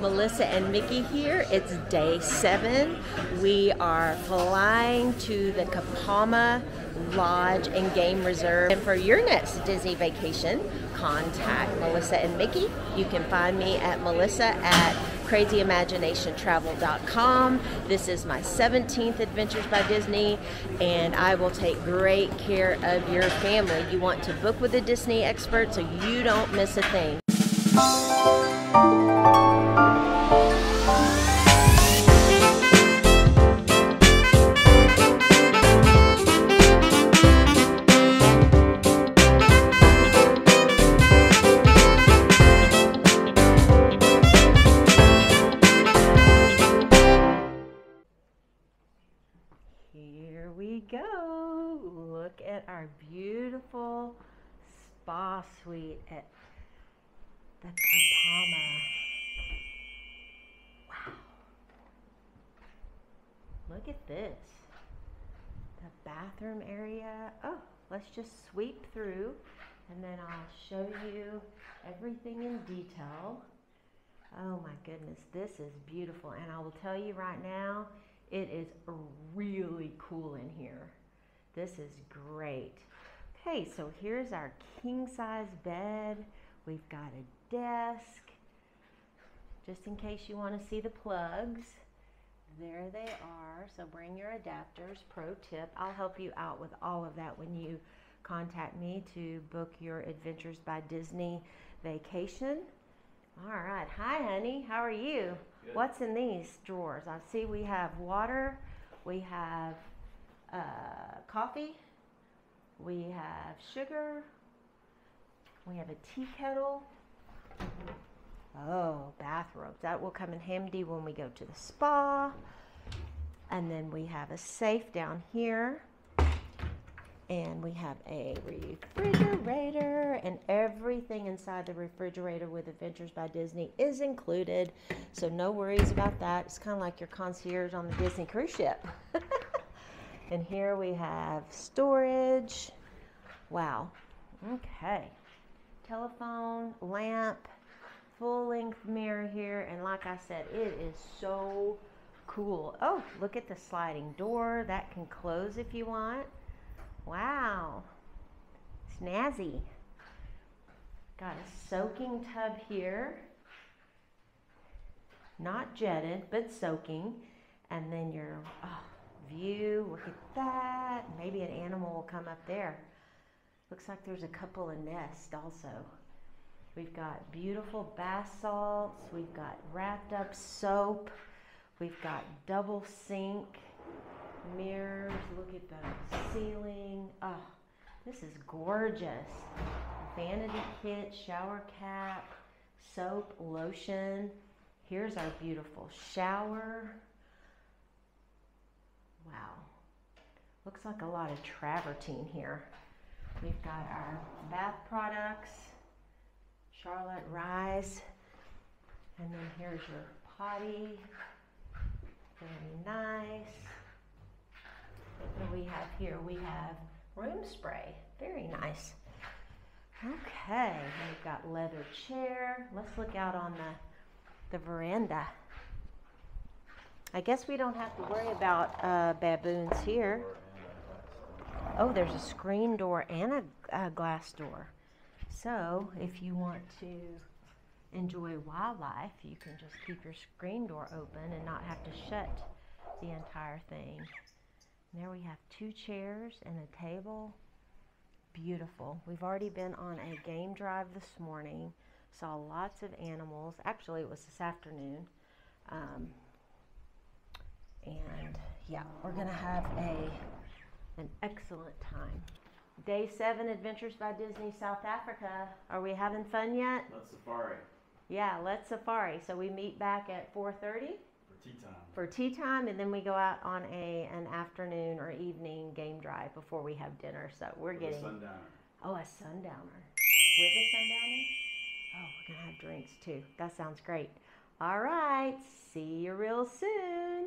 Melissa and Mickey here. It's day 7. We are flying to the Kapama Lodge and Game Reserve. And for your next Disney vacation, contact Melissa and Mickey. You can find me at melissa@crazyimaginationtravel.com. This is my 17th Adventures by Disney, and I will take great care of your family. You want to book with a Disney expert so you don't miss a thing. Here we go. Look at our beautiful spa suite at the Kapama. Wow. Look at this. The bathroom area. Oh, let's just sweep through and then I'll show you everything in detail. Oh my goodness, this is beautiful. And I will tell you right now, it is really cool in here. This is great. Okay, so here's our king size bed. We've got a desk, just in case you want to see the plugs. There they are. So bring your adapters. Pro tip, I'll help you out with all of that when you contact me to book your Adventures by Disney vacation. All right. Hi, honey. How are you? Good. What's in these drawers? I see we have water, we have coffee, we have sugar, we have a tea kettle. Oh, bathrobes. That will come in handy when we go to the spa. And then we have a safe down here. And we have a refrigerator, and everything inside the refrigerator with Adventures by Disney is included. So no worries about that. It's kind of like your concierge on the Disney cruise ship. And here we have storage. Wow. Okay. Telephone, lamp, full-length mirror here. And like I said, it is so cool. Oh, look at the sliding door. That can close if you want. Wow, snazzy. Got a soaking tub here. Not jetted, but soaking. And then your view, look at that. Maybe an animal will come up there. Looks like there's a couple of nests also. We've got beautiful bath salts. We've got wrapped up soap. We've got double sink. Mirrors, look at the ceiling. Oh, this is gorgeous. Vanity kit, shower cap, soap, lotion. Here's our beautiful shower. Wow. Looks like a lot of travertine here. We've got our bath products, Charlotte Rise. And then here's your potty. Very nice. What do we have here? We have room spray. Very nice. Okay, we've got leather chair. Let's look out on the veranda. I guess we don't have to worry about baboons here. Oh, there's a screen door and a glass door. So if you want to enjoy wildlife, you can just keep your screen door open and not have to shut the entire thing. There we have 2 chairs and a table. Beautiful. We've already been on a game drive this morning. Saw lots of animals. Actually, it was this afternoon. And yeah, we're going to have an excellent time. Day 7, Adventures by Disney, South Africa. Are we having fun yet? Let's safari. Yeah, let's safari. So we meet back at 4:30? Tea time. For tea time, and then we go out on an afternoon or evening game drive before we have dinner. So we're getting a sundowner. Oh, a sundowner. With a sundowner? Oh, we're gonna have drinks too. That sounds great. All right, see you real soon.